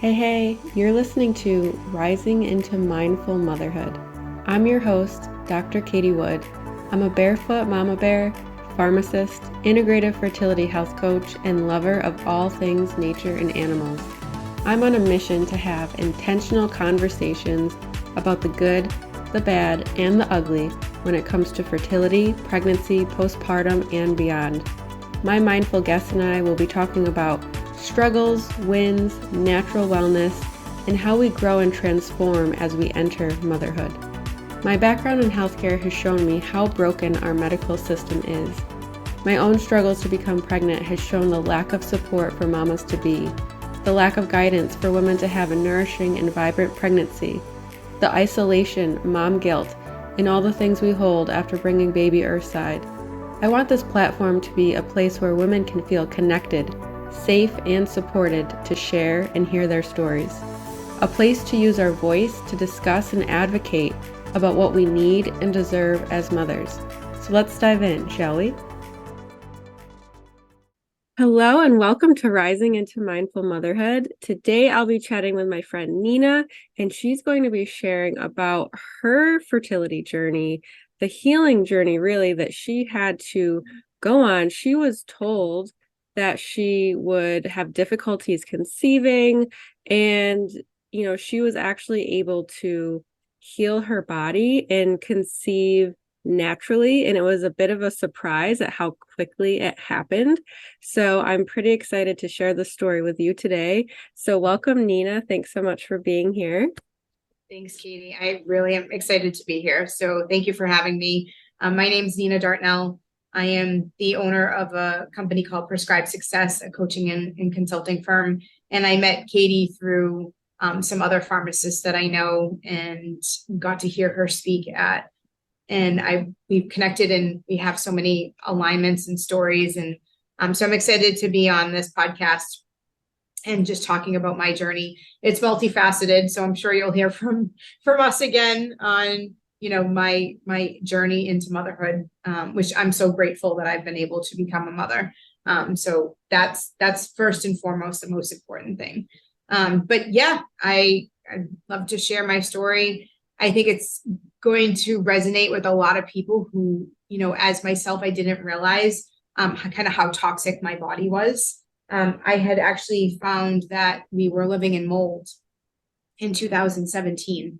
Hey, you're listening to Rising into Mindful Motherhood. I'm your host, Dr. Katie Wood. I'm a barefoot mama bear, pharmacist, integrative fertility health coach, and lover of all things nature and animals. I'm on a mission to have intentional conversations about the good, the bad, and the ugly when it comes to fertility, pregnancy, postpartum, and beyond. My mindful guests and I will be talking about struggles, wins, natural wellness, and how we grow and transform as we enter motherhood. My background in healthcare has shown me how broken our medical system is. My own struggles to become pregnant has shown the lack of support for mamas to be, the lack of guidance for women to have a nourishing and vibrant pregnancy, the isolation, mom guilt, and all the things we hold after bringing baby earthside. I want this platform to be a place where women can feel connected, safe, and supported to share and hear their stories. A place to use our voice to discuss and advocate about what we need and deserve as mothers. So let's dive in, shall we? Hello and welcome to Rising into Mindful Motherhood. Today I'll be chatting with my friend Nina, and she's going to be sharing about her fertility journey, the healing journey really that she had to go on. She was told that she would have difficulties conceiving, and she was actually able to heal her body and conceive naturally, and it was a bit of a surprise at how quickly it happened. So I'm pretty excited to share the story with you today. So welcome, Nina. Thanks so much for being here. Thanks, Katie. I really am excited to be here. So thank you for having me. My name is Nina Dartnell. I am the owner of a company called Prescribed Success, a coaching and consulting firm. And I met Katie through some other pharmacists that I know and got to hear her speak at. And we've connected and we have so many alignments and stories. And so I'm excited to be on this podcast and just talking about my journey. It's multifaceted, so I'm sure you'll hear from us again on my journey into motherhood, which I'm so grateful that I've been able to become a mother. So that's first and foremost the most important thing. But yeah, I'd love to share my story. I think it's going to resonate with a lot of people who, as myself, I didn't realize kind of how toxic my body was. I had actually found that we were living in mold in 2017.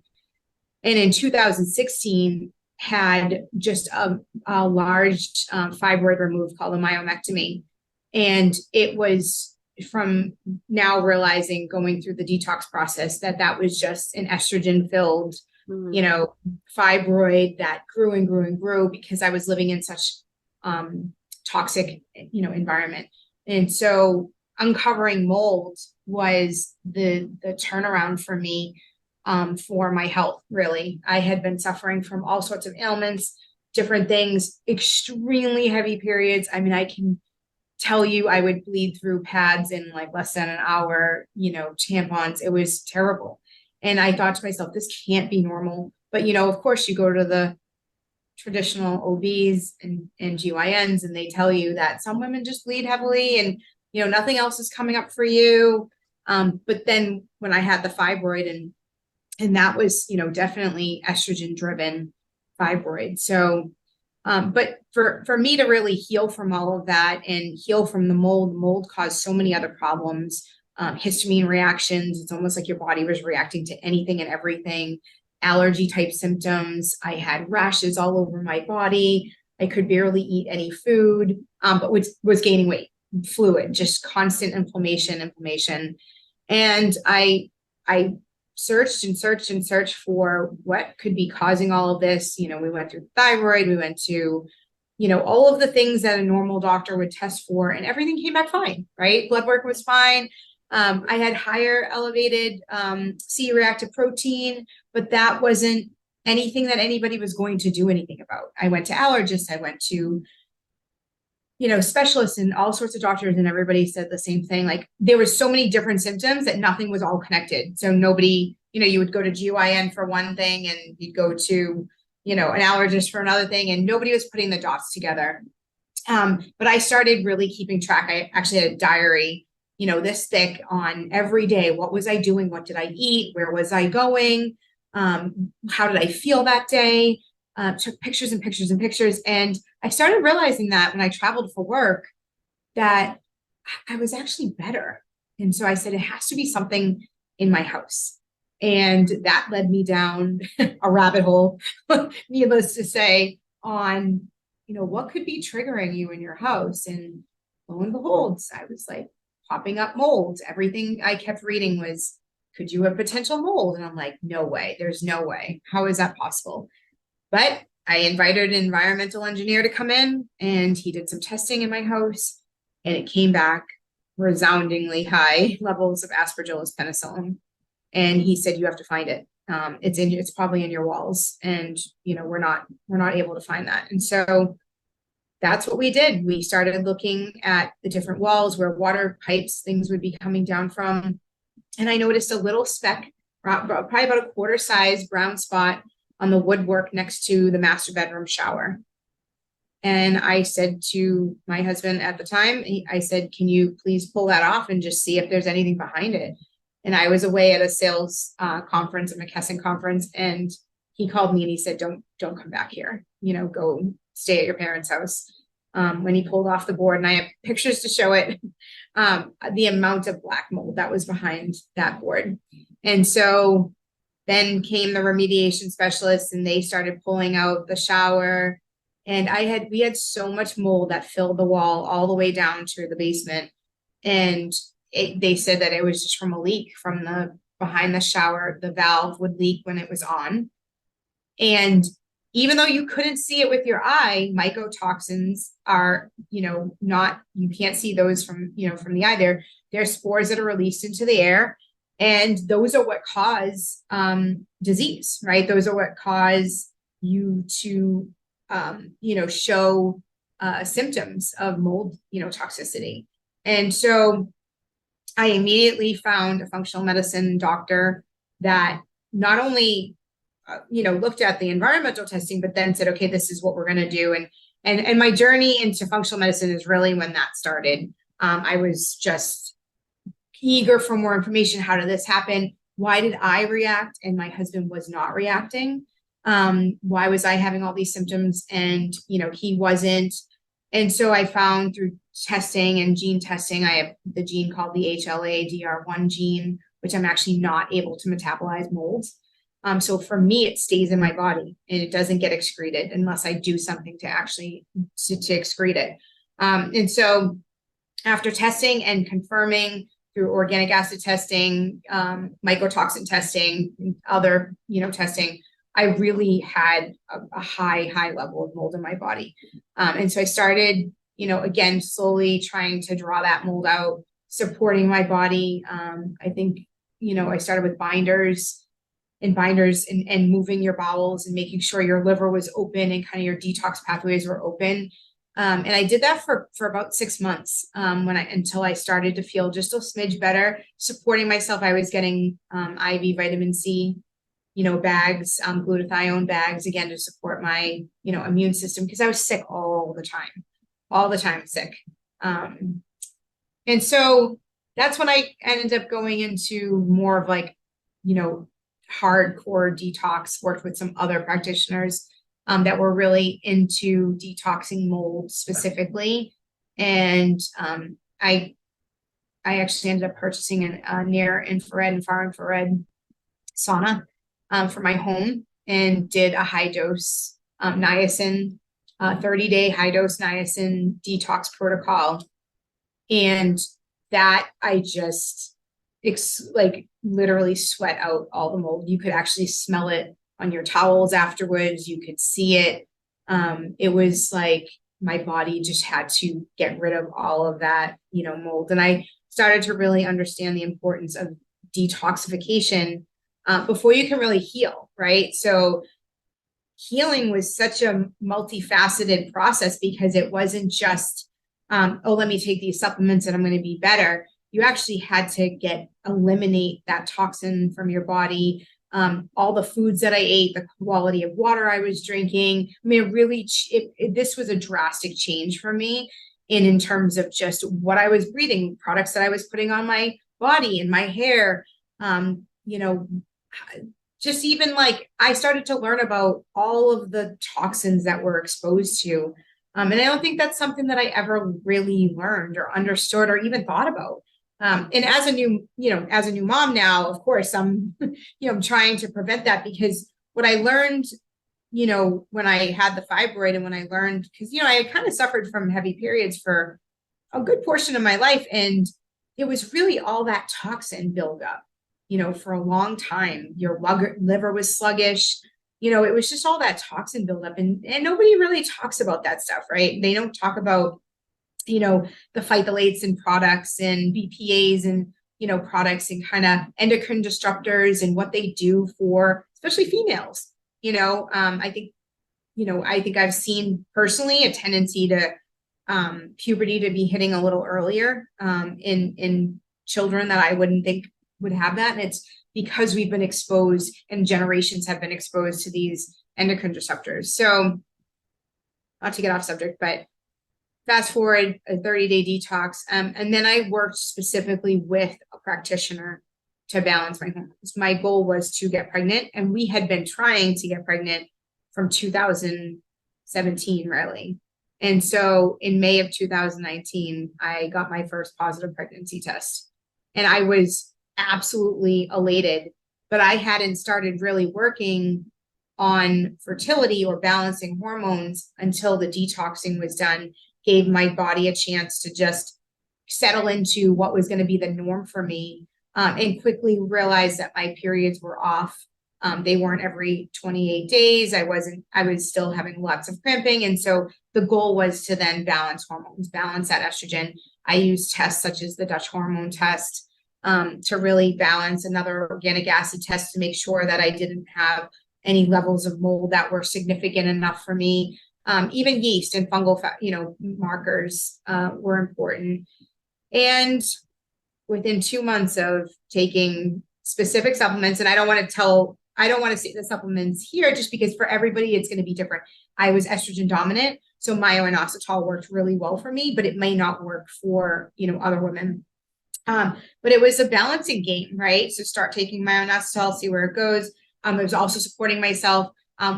And in 2016, had just a large fibroid removed called a myomectomy. And it was from now realizing going through the detox process that was just an estrogen filled, fibroid that grew and grew and grew because I was living in such toxic, environment. And so uncovering mold was the turnaround for me for my health, really. I had been suffering from all sorts of ailments, different things, extremely heavy periods. I mean, I can tell you I would bleed through pads in like less than an hour, tampons. It was terrible. And I thought to myself, this can't be normal. But, of course, you go to the traditional OBs and GYNs, and they tell you that some women just bleed heavily and, nothing else is coming up for you. But then when I had the fibroid and that was, definitely estrogen driven fibroid. So, but for me to really heal from all of that and heal from the mold caused so many other problems, histamine reactions. It's almost like your body was reacting to anything and everything. Allergy type symptoms. I had rashes all over my body. I could barely eat any food, but was gaining weight, fluid, just constant inflammation. And I searched and searched and searched for what could be causing all of this. We went through thyroid, we went to, all of the things that a normal doctor would test for, and everything came back fine, right? Blood work was fine. I had higher elevated C-reactive protein, but that wasn't anything that anybody was going to do anything about. I went to allergists, I went to, specialists and all sorts of doctors, and everybody said the same thing. Like there were so many different symptoms that nothing was all connected. So nobody, you would go to GYN for one thing and you'd go to, an allergist for another thing, and nobody was putting the dots together. But I started really keeping track. I actually had a diary this thick on every day. What was I doing? What did I eat? Where was I going? How did I feel that day? Took pictures and pictures and pictures. And I started realizing that when I traveled for work, that I was actually better. And so I said, it has to be something in my house. And that led me down a rabbit hole, needless to say, on, what could be triggering you in your house. And lo and behold, I was like popping up mold. Everything I kept reading was, could you have potential mold? And I'm like, no way, there's no way. How is that possible? But I invited an environmental engineer to come in, and he did some testing in my house, and it came back resoundingly high levels of Aspergillus penicillin. And he said, you have to find it. It's probably in your walls. And, we're not able to find that. And so that's what we did. We started looking at the different walls where water pipes, things would be coming down from. And I noticed a little speck, probably about a quarter size brown spot on the woodwork next to the master bedroom shower. And I said to my husband at the time, I said, can you please pull that off and just see if there's anything behind it? And I was away at a sales conference, a McKesson conference, and he called me and he said, don't come back here, go stay at your parents' house. When he pulled off the board, and I have pictures to show it, the amount of black mold that was behind that board. And so then came the remediation specialists, and they started pulling out the shower. And we had so much mold that filled the wall all the way down to the basement. And they said that it was just from a leak from behind the shower. The valve would leak when it was on. And even though you couldn't see it with your eye, mycotoxins are, you can't see those from the eye. They're spores that are released into the air. And those are what cause disease, right? Those are what cause you to, show symptoms of mold, toxicity. And so I immediately found a functional medicine doctor that not only, looked at the environmental testing, but then said, okay, this is what we're going to do. And my journey into functional medicine is really when that started. I was just eager for more information. How did this happen? Why did I react and my husband was not reacting? Why was I having all these symptoms and, he wasn't? And so I found through testing and gene testing, I have the gene called the HLA-DR1 gene, which I'm actually not able to metabolize molds. So for me, it stays in my body and it doesn't get excreted unless I do something to actually to excrete it. And so after testing and confirming through organic acid testing, mycotoxin testing, other, testing, I really had a high level of mold in my body. And so I started, again, slowly trying to draw that mold out, supporting my body. I think, I started with binders and moving your bowels and making sure your liver was open and kind of your detox pathways were open. And I did that for about 6 months until I started to feel just a smidge better, supporting myself. I was getting IV vitamin C, bags, glutathione bags, again, to support my, immune system because I was sick all the time sick. And so that's when I ended up going into more of like, hardcore detox, worked with some other practitioners that were really into detoxing mold specifically. And I actually ended up purchasing a near infrared and far infrared sauna for my home and did a high dose niacin, 30-day high dose niacin detox protocol. And that I just literally sweat out all the mold. You could actually smell it on your towels afterwards. You could see it. It was like my body just had to get rid of all of that, mold. And I started to really understand the importance of detoxification before you can really heal, right? So healing was such a multifaceted process because it wasn't just, let me take these supplements and I'm going to be better. You actually had to eliminate that toxin from your body, all the foods that I ate, the quality of water I was drinking. I mean, this was a drastic change for me. in terms of just what I was breathing, products that I was putting on my body and my hair, you know, just even like I started to learn about all of the toxins that we're exposed to. And I don't think that's something that I ever really learned or understood or even thought about. And as a new, as a new mom now, of course, I'm, I'm trying to prevent that, because what I learned, when I had the fibroid and when I learned, because, I had kind of suffered from heavy periods for a good portion of my life. And it was really all that toxin buildup, for a long time. Your liver was sluggish. It was just all that toxin buildup. And nobody really talks about that stuff, right? They don't talk about, the phytalates and products and BPAs and, products and kind of endocrine disruptors and what they do for, especially females. I think I've seen personally a tendency to puberty to be hitting a little earlier in children that I wouldn't think would have that. And it's because we've been exposed and generations have been exposed to these endocrine disruptors. So not to get off subject, but fast forward a 30-day detox. And then I worked specifically with a practitioner to balance my hormones. My goal was to get pregnant, and we had been trying to get pregnant from 2017, really. And so in May of 2019, I got my first positive pregnancy test, and I was absolutely elated, but I hadn't started really working on fertility or balancing hormones until the detoxing was done, gave my body a chance to just settle into what was going to be the norm for me, and quickly realized that my periods were off. They weren't every 28 days. I was still having lots of cramping. And so the goal was to then balance hormones, balance that estrogen. I used tests such as the Dutch hormone test, to really balance, another organic acid test to make sure that I didn't have any levels of mold that were significant enough for me. Even yeast and fungal, markers were important. And within 2 months of taking specific supplements, and I don't want to say the supplements here just because for everybody it's going to be different. I was estrogen dominant, so myo-inositol worked really well for me, but it may not work for, other women. But it was a balancing game, right? So start taking myo-inositol, see where it goes. I was also supporting myself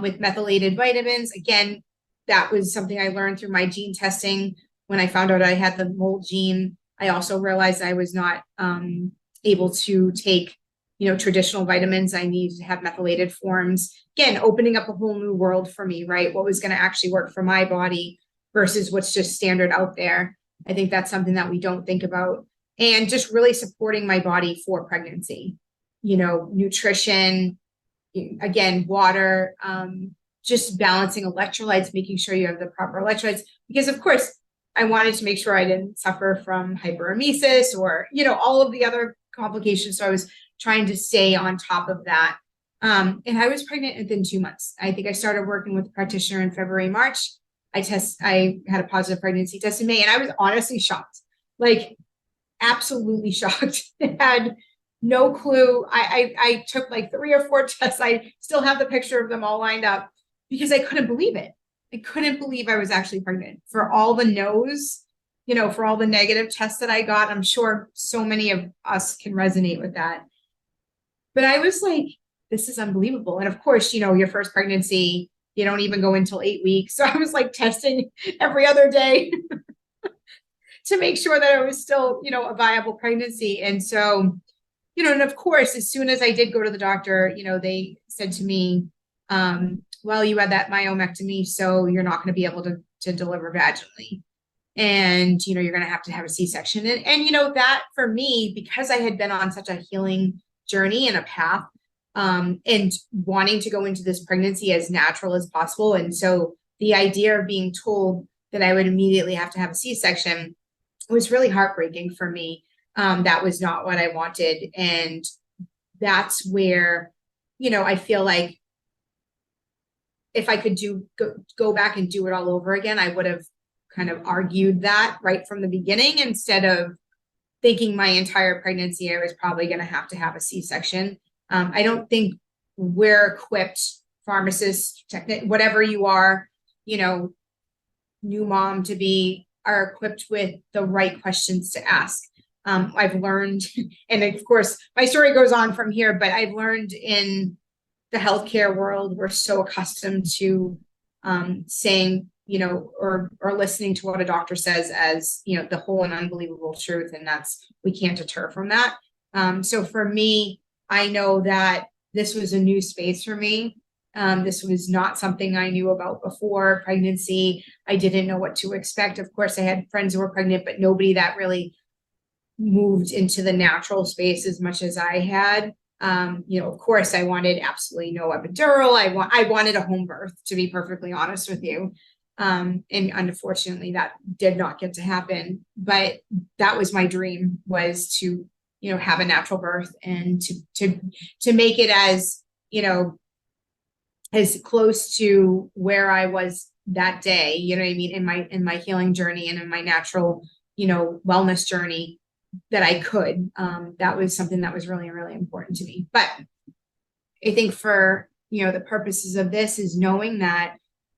with methylated vitamins. Again, that was something I learned through my gene testing. When I found out I had the mold gene, I also realized I was not able to take, traditional vitamins. I needed to have methylated forms. Again, opening up a whole new world for me, right? What was going to actually work for my body versus what's just standard out there. I think that's something that we don't think about. And just really supporting my body for pregnancy, nutrition, again, water, just balancing electrolytes, making sure you have the proper electrolytes, because of course I wanted to make sure I didn't suffer from hyperemesis or, all of the other complications. So I was trying to stay on top of that. And I was pregnant within 2 months. I think I started working with a practitioner in February, March. I had a positive pregnancy test in May, and I was honestly shocked, like absolutely shocked. I had no clue. I took like 3 or 4 tests. I still have the picture of them all lined up because I couldn't believe it. I couldn't believe I was actually pregnant for all the no's, for all the negative tests that I got. I'm sure so many of us can resonate with that. But I was like, this is unbelievable. And of course, your first pregnancy, you don't even go until 8 weeks. So I was like testing every other day to make sure that it was still, a viable pregnancy. And so, and of course, as soon as I did go to the doctor, they said to me, well, you had that myomectomy, so you're not going to be able to deliver vaginally. And, you're going to have a C-section. And, that for me, because I had been on such a healing journey and a path, and wanting to go into this pregnancy as natural as possible. And so the idea of being told that I would immediately have to have a C-section was really heartbreaking for me. That was not what I wanted. And that's where, I feel like if I could go back and do it all over again, I would have kind of argued that right from the beginning, instead of thinking my entire pregnancy I was probably going to have a C-section. I don't think we're equipped, pharmacists, whatever you are, new mom to be, are equipped with the right questions to ask. I've learned, and of course, my story goes on from here, but I've learned in the healthcare world, we're so accustomed to saying, or listening to what a doctor says as, the whole and unbelievable truth. And we can't deter from that. So for me, I know that this was a new space for me. This was not something I knew about before pregnancy. I didn't know what to expect. Of course, I had friends who were pregnant, but nobody that really moved into the natural space as much as I had. Of course, I wanted absolutely no epidural. I wanted a home birth, to be perfectly honest with you. And unfortunately, that did not get to happen. But that was my dream, was to, have a natural birth and to make it as, as close to where I was that day, in my healing journey and in my natural, wellness journey that I could. That was something that was really, really important to me. But I think for, the purposes of this is knowing that,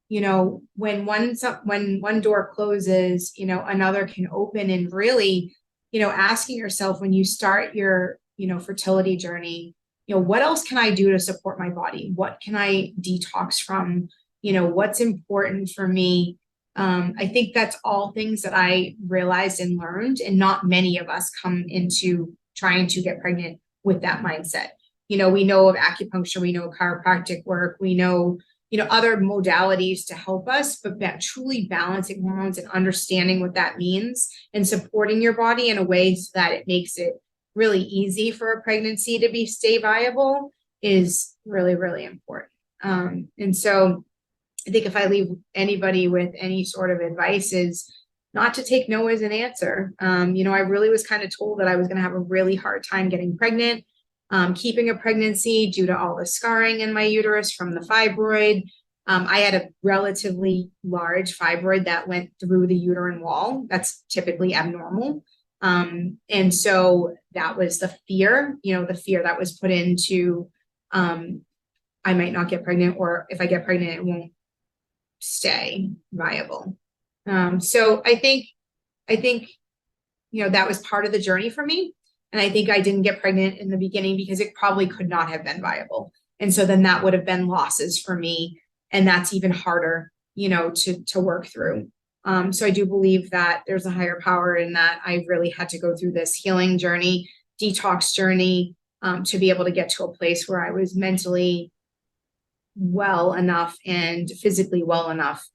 when one door closes, another can open, and really, asking yourself when you start your, fertility journey, what else can I do to support my body? What can I detox from? What's important for me? I think that's all things that I realized and learned, and not many of us come into trying to get pregnant with that mindset. We know of acupuncture, we know chiropractic work, we know, other modalities to help us, but truly balancing hormones and understanding what that means and supporting your body in a way so that it makes it really easy for a pregnancy to stay viable is really, really important. And so I think if I leave anybody with any sort of advice, is not to take no as an answer. I really was kind of told that I was going to have a really hard time getting pregnant, keeping a pregnancy due to all the scarring in my uterus from the fibroid. I had a relatively large fibroid that went through the uterine wall. That's typically abnormal. And so that was the fear that was put into, I might not get pregnant, or if I get pregnant, it won't stay viable. So I think, that was part of the journey for me. And I think I didn't get pregnant in the beginning because it probably could not have been viable. And so then that would have been losses for me. And that's even harder, to work through. So I do believe that there's a higher power in that. I really had to go through this healing journey, detox journey, to be able to get to a place where I was mentally well enough and physically well enough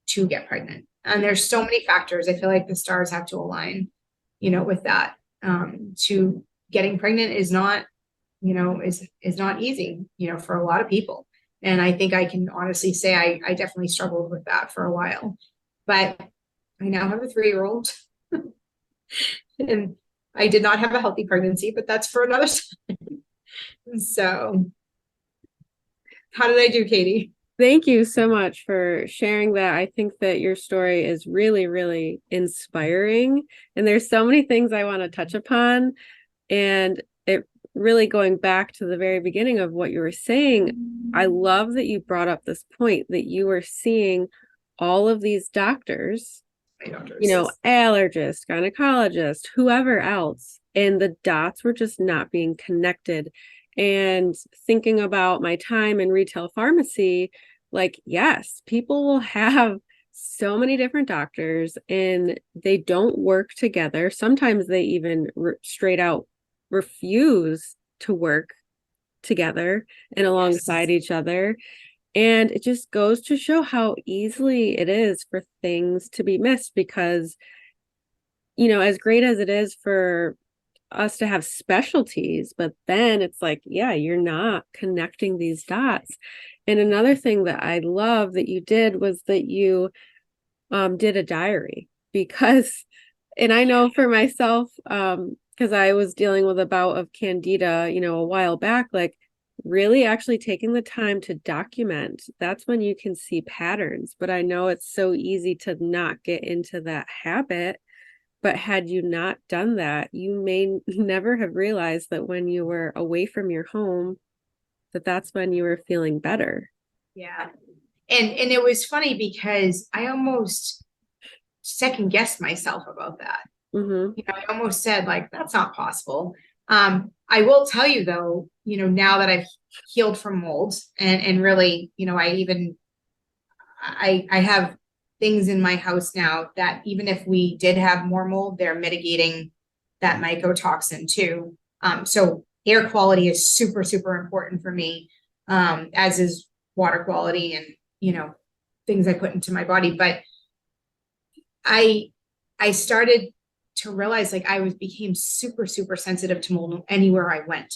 to get pregnant. And there's so many factors. I feel like the stars have to align, with that. To getting pregnant is not, is not easy, for a lot of people. And I think I can honestly say I definitely struggled with that for a while. But I now have a 3-year-old, and I did not have a healthy pregnancy, but that's for another time. So how did I do, Katie? Thank you so much for sharing that. I think that your story is really, really inspiring. And there's so many things I want to touch upon. And it really, going back to the very beginning of what you were saying, I love that you brought up this point that you were seeing all of these doctors, allergists, gynecologists, whoever else, and the dots were just not being connected. And thinking about my time in retail pharmacy, like, yes, people will have so many different doctors and they don't work together. Sometimes they even straight out refuse to work together and alongside each other. And it just goes to show how easily it is for things to be missed, because, as great as it is for us to have specialties, but then it's like, you're not connecting these dots. And another thing that I love that you did was that you did a diary, because, and I know for myself, because I was dealing with a bout of candida, a while back, like really actually taking the time to document, that's when you can see patterns. But I know it's so easy to not get into that habit. But had you not done that, you may never have realized that when you were away from your home, that's when you were feeling better. Yeah. And it was funny because I almost second guessed myself about that. Mm-hmm. I almost said like, that's not possible. I will tell you though, now that I've healed from mold and really, I have things in my house now that even if we did have more mold, they're mitigating that mycotoxin too. So air quality is super, super important for me, as is water quality and, things I put into my body. But I started to realize like became super, super sensitive to mold anywhere I went.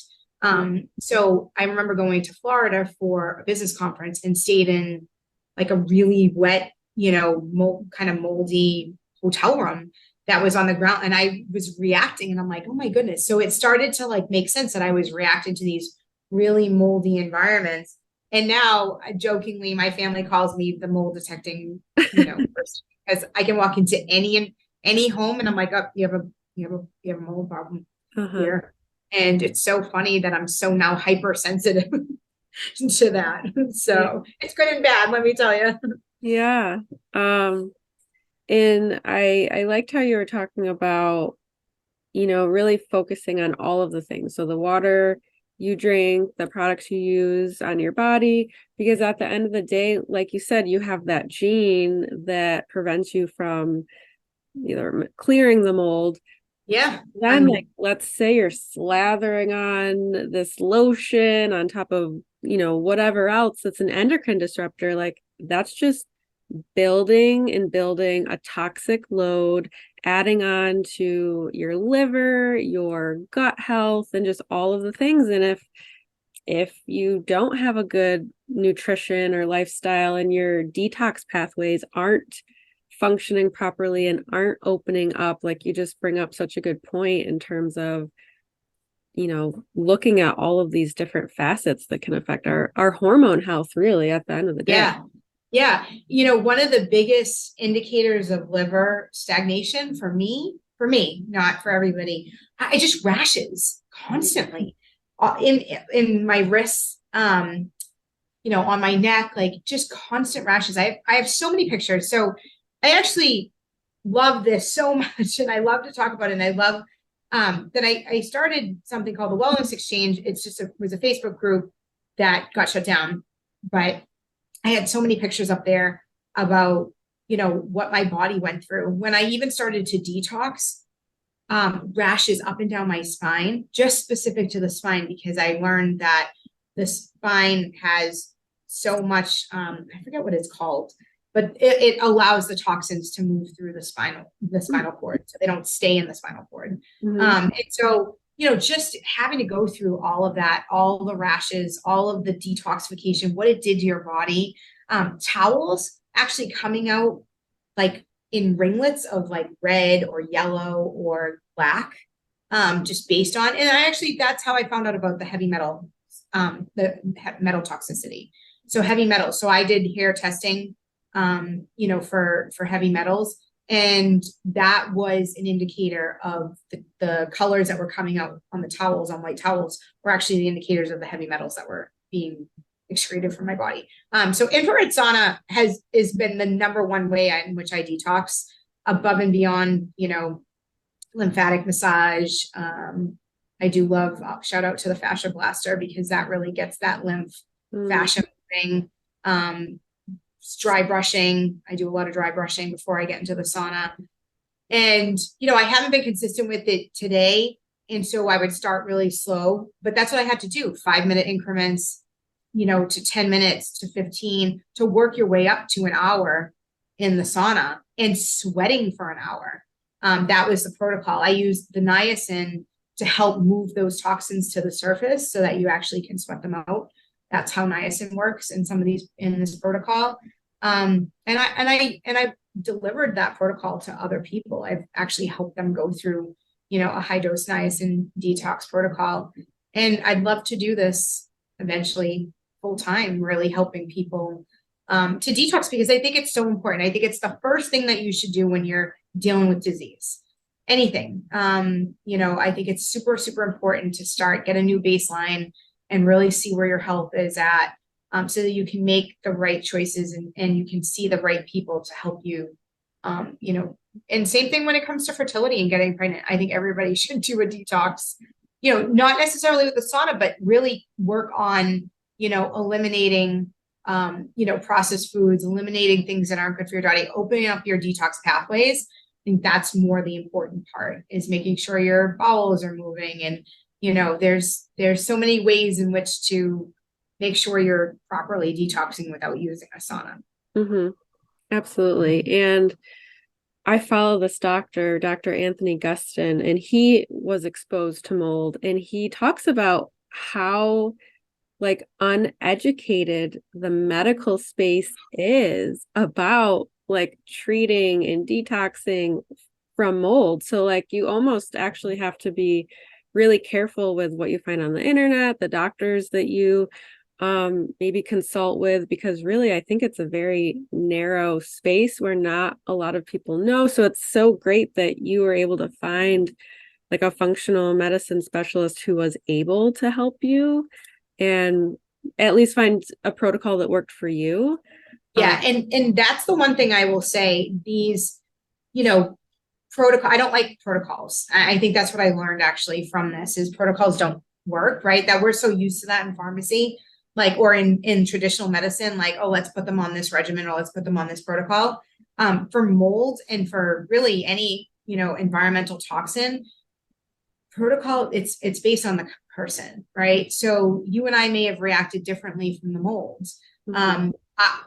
So I remember going to Florida for a business conference and stayed in like a really wet, kind of moldy hotel room that was on the ground. And I was reacting and I'm like, oh my goodness. So it started to like make sense that I was reacting to these really moldy environments. And now jokingly, my family calls me the mold detecting, person, because I can walk into any home and I'm like, oh, you have a mold problem here. And it's so funny that I'm so now hypersensitive to that. So it's good and bad, let me tell you. Yeah. And I liked how you were talking about, really focusing on all of the things. So the water you drink, the products you use on your body, because at the end of the day, like you said, you have that gene that prevents you from either clearing the mold. Yeah. Then like, let's say you're slathering on this lotion on top of, whatever else that's an endocrine disruptor, like that's just building a toxic load, adding on to your liver, your gut health, and just all of the things. And if you don't have a good nutrition or lifestyle and your detox pathways aren't functioning properly and aren't opening up, like you just bring up such a good point in terms of, looking at all of these different facets that can affect our hormone health really at the end of the day. Yeah. Yeah. One of the biggest indicators of liver stagnation for me, not for everybody, I just rashes constantly in my wrists, on my neck, like just constant rashes. I have so many pictures. So I actually love this so much and I love to talk about it. And I love that I started something called the Wellness Exchange. It was a Facebook group that got shut down, but I had so many pictures up there about, what my body went through. When I even started to detox, rashes up and down my spine, just specific to the spine, because I learned that the spine has so much, I forget what it's called, but it allows the toxins to move through the spinal cord, so they don't stay in the spinal cord. And so, just having to go through all of that, all the rashes, all of the detoxification, what it did to your body, towels actually coming out like in ringlets of like red or yellow or black, just based on, and that's how I found out about the heavy metal, metal toxicity. So heavy metals. So I did hair testing, for heavy metals. And that was an indicator of the colors that were coming out on the towels, on white towels, were actually the indicators of the heavy metals that were being excreted from my body. So infrared sauna has been the number one way in which I detox, above and beyond, lymphatic massage. I do love, shout out to the fascia blaster, because that really gets that lymph fascia moving. Dry brushing. I do a lot of dry brushing before I get into the sauna. And, I haven't been consistent with it today. And so I would start really slow, but that's what I had to do. 5-minute increments, to 10 minutes to 15, to work your way up to an hour in the sauna and sweating for an hour. That was the protocol. I used the niacin to help move those toxins to the surface so that you actually can sweat them out. That's how niacin works in this protocol. And I delivered that protocol to other people. I've actually helped them go through, a high dose niacin detox protocol. And I'd love to do this eventually full time, really helping people to detox, because I think it's so important. I think it's the first thing that you should do when you're dealing with disease, anything. I think it's super, super important to get a new baseline and really see where your health is at, so that you can make the right choices and you can see the right people to help you You know, and same thing when it comes to fertility and getting pregnant. I think everybody should do a detox, you know, not necessarily with the sauna, but really work on, you know, eliminating, you know, processed foods, eliminating things that aren't good for your body, opening up your detox pathways. I think that's more the important part, is making sure your bowels are moving. And, you know, there's so many ways in which to make sure you're properly detoxing without using a sauna. Mm-hmm. Absolutely. And I follow this doctor, Dr. Anthony Gustin, and he was exposed to mold, and he talks about how like uneducated the medical space is about like treating and detoxing from mold. So like you almost actually have to be really careful with what you find on the internet, the doctors that you maybe consult with, because really I think it's a very narrow space where not a lot of people know. So it's so great that you were able to find like a functional medicine specialist who was able to help you and at least find a protocol that worked for you. Yeah, and that's the one thing I will say. These, you know, protocol. I don't like protocols. I think that's what I learned actually from this, is protocols don't work, right? That we're so used to that in pharmacy, like, or in traditional medicine, like, oh, let's put them on this regimen, or let's put them on this protocol. For mold and for really any, you know, environmental toxin, protocol, it's based on the person, right? So you and I may have reacted differently from the molds. Mm-hmm.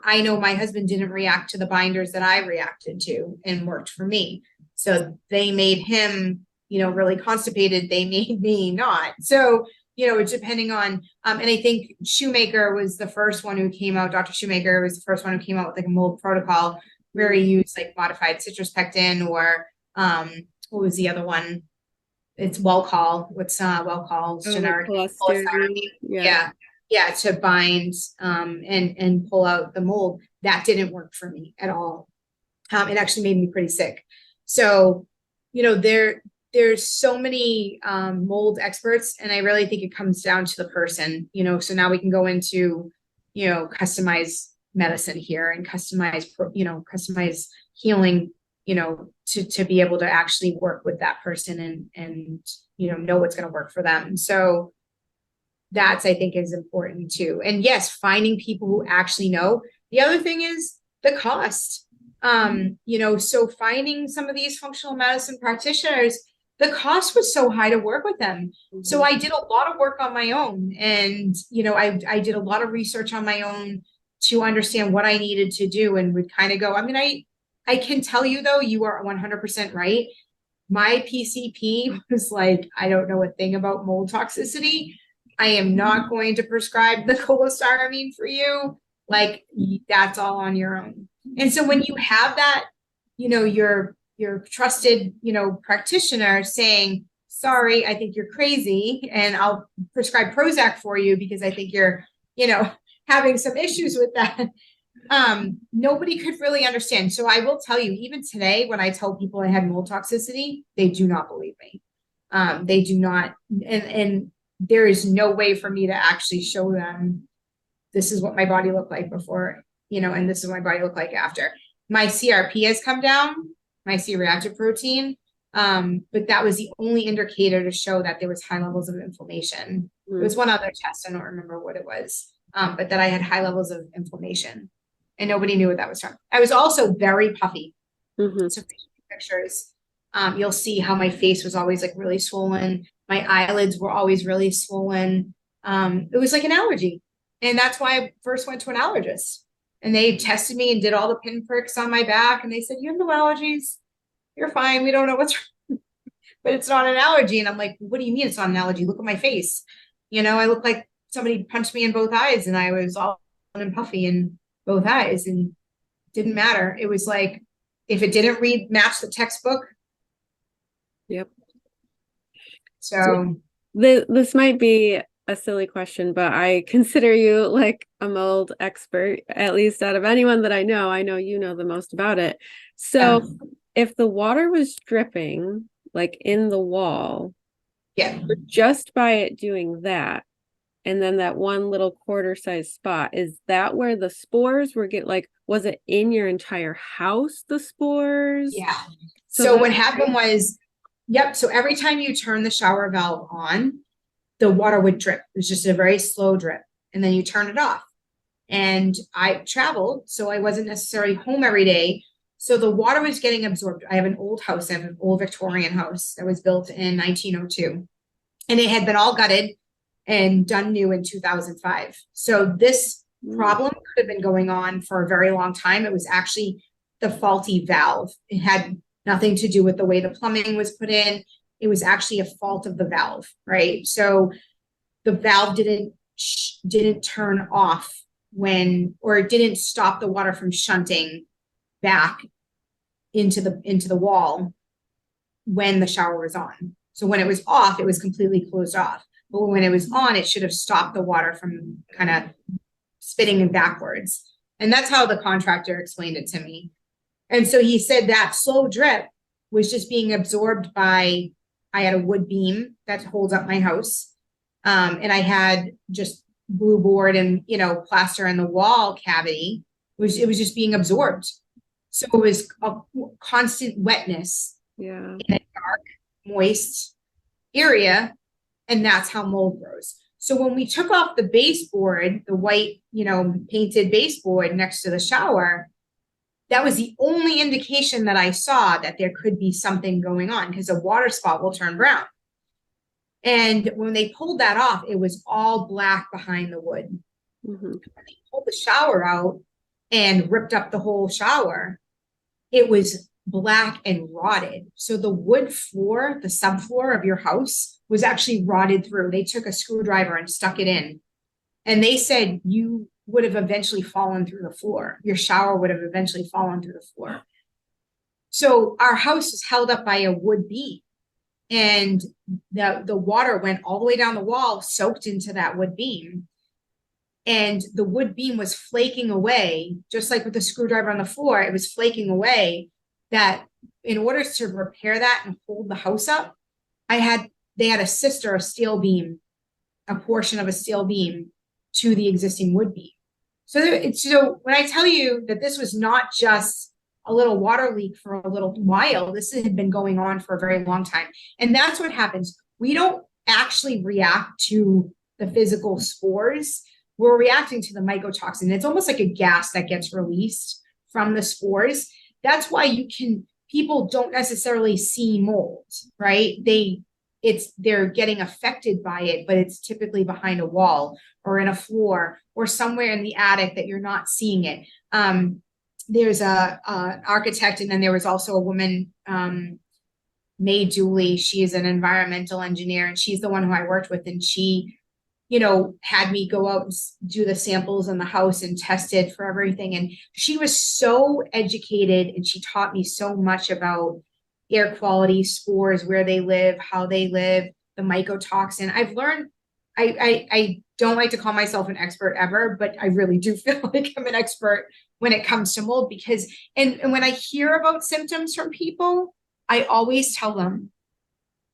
I know my husband didn't react to the binders that I reacted to and worked for me. So they made him, you know, really constipated. They made me not. So, you know, it's depending on, and I think Shoemaker was the first one who came out. Dr. Shoemaker was the first one who came out with like a mold protocol where he used like modified citrus pectin, or what was the other one? It's Welchol. What's Welchol's generic cholestyramine? Yeah. Yeah, yeah, to bind and pull out the mold. That didn't work for me at all. It actually made me pretty sick. So, you know, there's so many mold experts, and I really think it comes down to the person. You know, so now we can go into, you know, customized medicine here, and customize healing, you know, to be able to actually work with that person and you know what's going to work for them. So that's, I think, is important too. And yes, finding people who actually know. The other thing is the cost. You know, so finding some of these functional medicine practitioners, the cost was so high to work with them. Mm-hmm. So I did a lot of work on my own, and you know, I did a lot of research on my own to understand what I needed to do, and would kind of go, I mean, I can tell you though, you are 100% right. My PCP was like, I don't know a thing about mold toxicity. I am not going to prescribe the cholestyramine for you. Like, that's all on your own. And so when you have that, you know, your trusted, you know, practitioner saying, sorry, I think you're crazy, and I'll prescribe Prozac for you because I think you're, you know, having some issues with that. Nobody could really understand. So I will tell you, even today, when I tell people I had mold toxicity, they do not believe me. They do not, and there is no way for me to actually show them this is what my body looked like before, you know, and this is what my body looked like after. My CRP has come down, my C-reactive protein, but that was the only indicator to show that there was high levels of inflammation. Mm-hmm. There was one other test, I don't remember what it was, but that I had high levels of inflammation, and nobody knew what that was from. I was also very puffy. Mm-hmm. So pictures, you'll see how my face was always like really swollen. My eyelids were always really swollen. It was like an allergy. And that's why I first went to an allergist. And they tested me and did all the pinpricks on my back. And they said, you have no allergies. You're fine. We don't know what's wrong. But it's not an allergy. And I'm like, what do you mean it's not an allergy? Look at my face. You know, I look like somebody punched me in both eyes, and I was all and puffy in both eyes, and didn't matter. It was like, if it didn't match the textbook. Yep. So this might be a silly question, but I consider you like a mold expert, at least out of anyone that I know you know the most about it. So if the water was dripping like in the wall, yeah, just by it doing that, and then that one little quarter size spot, is that where the spores were was it in your entire house, the spores? Yeah. So So what happened was, yep. So every time you turn the shower valve on, the water would drip. It was just a very slow drip. And then you turn it off. And I traveled, so I wasn't necessarily home every day. So the water was getting absorbed. I have an old house. I have an old Victorian house that was built in 1902. And it had been all gutted and done new in 2005. So this problem could have been going on for a very long time. It was actually the faulty valve. It had nothing to do with the way the plumbing was put in. It was actually a fault of the valve, right? So the valve didn't turn off or it didn't stop the water from shunting back into the wall when the shower was on. So when it was off, it was completely closed off. But when it was on, it should have stopped the water from kind of spitting backwards. And that's how the contractor explained it to me. And so he said that slow drip was just being absorbed by, I had a wood beam that holds up my house. And I had just glue board and, plaster in the wall cavity. It was just being absorbed. So it was a constant wetness in a dark, moist area. And that's how mold grows. So when we took off the baseboard, the white, painted baseboard next to the shower, that was the only indication that I saw that there could be something going on, because a water spot will turn brown. And when they pulled that off, it was all black behind the wood. Mm-hmm. When they pulled the shower out and ripped up the whole shower, it was black and rotted. So the wood floor, the subfloor of your house, was actually rotted through. They took a screwdriver and stuck it in. And they said you would have eventually fallen through the floor. Your shower would have eventually fallen through the floor. So our house was held up by a wood beam. And the water went all the way down the wall, soaked into that wood beam. And the wood beam was flaking away, just like with the screwdriver on the floor, it was flaking away. That in order to repair that and hold the house up, they had a steel beam, a portion of a steel beam to the existing wood beam. So when I tell you that this was not just a little water leak for a little while, this had been going on for a very long time. And that's what happens. We don't actually react to the physical spores. We're reacting to the mycotoxin. It's almost like a gas that gets released from the spores. That's why people don't necessarily see mold, right? They're getting affected by it, but it's typically behind a wall or in a floor or somewhere in the attic that you're not seeing it. There's a architect, and then there was also a woman, May Dooley. She is an environmental engineer, and she's the one who I worked with, and she had me go out and do the samples in the house and test it for everything. And she was so educated, and she taught me so much about air quality, spores, where they live, how they live, the mycotoxin. I've learned, I don't like to call myself an expert ever, but I really do feel like I'm an expert when it comes to mold, because, and when I hear about symptoms from people, I always tell them,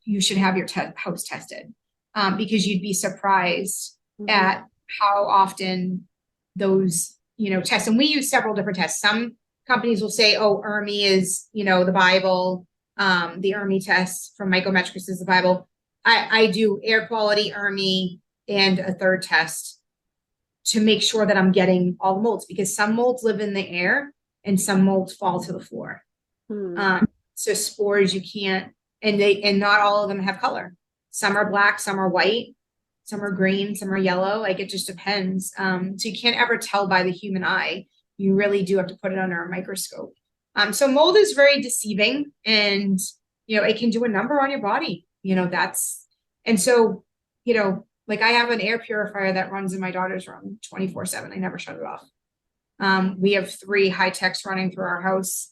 you should have your house tested. Because you'd be surprised at how often those, tests, and we use several different tests. Some companies will say, oh, ERMI is, the Bible. The ERMI test from Mycometricus is the Bible. I do air quality, ERMI, and a third test to make sure that I'm getting all the molds, because some molds live in the air and some molds fall to the floor. So spores, you can't, and not all of them have color. Some are black, some are white, some are green, some are yellow. Like, it just depends. So you can't ever tell by the human eye. You really do have to put it under a microscope. So mold is very deceiving, and, it can do a number on your body. And so, like, I have an air purifier that runs in my daughter's room 24/7. I never shut it off. We have 3 high techs running through our house.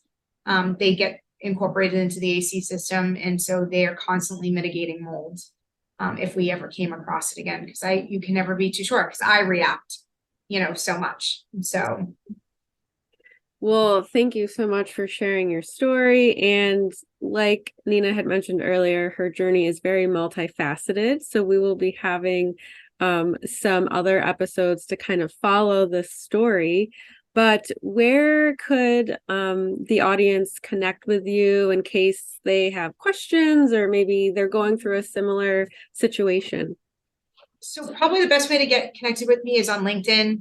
They get incorporated into the AC system, and so they are constantly mitigating mold if we ever came across it again, because you can never be too sure, because I react so much. So well, thank you so much for sharing your story. And like Nina had mentioned earlier, her journey is very multifaceted. So we will be having some other episodes to kind of follow this story. But where could the audience connect with you in case they have questions or maybe they're going through a similar situation? So probably the best way to get connected with me is on LinkedIn.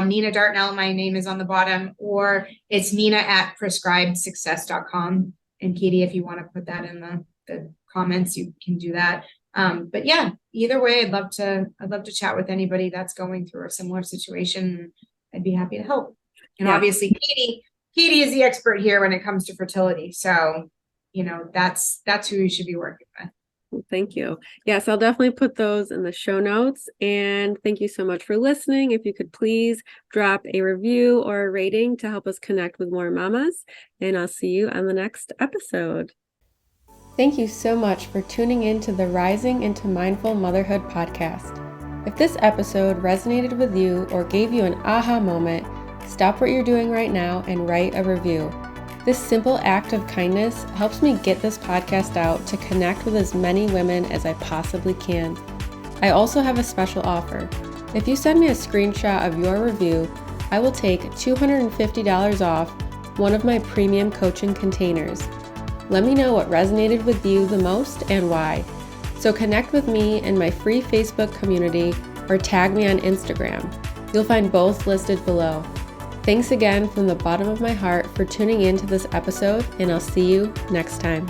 Nina Dartnell, my name is on the bottom, or it's nina@prescribedsuccess.com. And Katie, if you want to put that in the comments, you can do that. But yeah, either way, I'd love to chat with anybody that's going through a similar situation. I'd be happy to help. And obviously Katie is the expert here when it comes to fertility. So, that's who you should be working with. Thank you. Yes, I'll definitely put those in the show notes. And thank you so much for listening. If you could please drop a review or a rating to help us connect with more mamas. And I'll see you on the next episode. Thank you so much for tuning in to the Rising into Mindful Motherhood podcast. If this episode resonated with you or gave you an aha moment, stop what you're doing right now and write a review. This simple act of kindness helps me get this podcast out to connect with as many women as I possibly can. I also have a special offer. If you send me a screenshot of your review, I will take $250 off one of my premium coaching containers. Let me know what resonated with you the most and why. So connect with me in my free Facebook community or tag me on Instagram. You'll find both listed below. Thanks again from the bottom of my heart for tuning in to this episode, and I'll see you next time.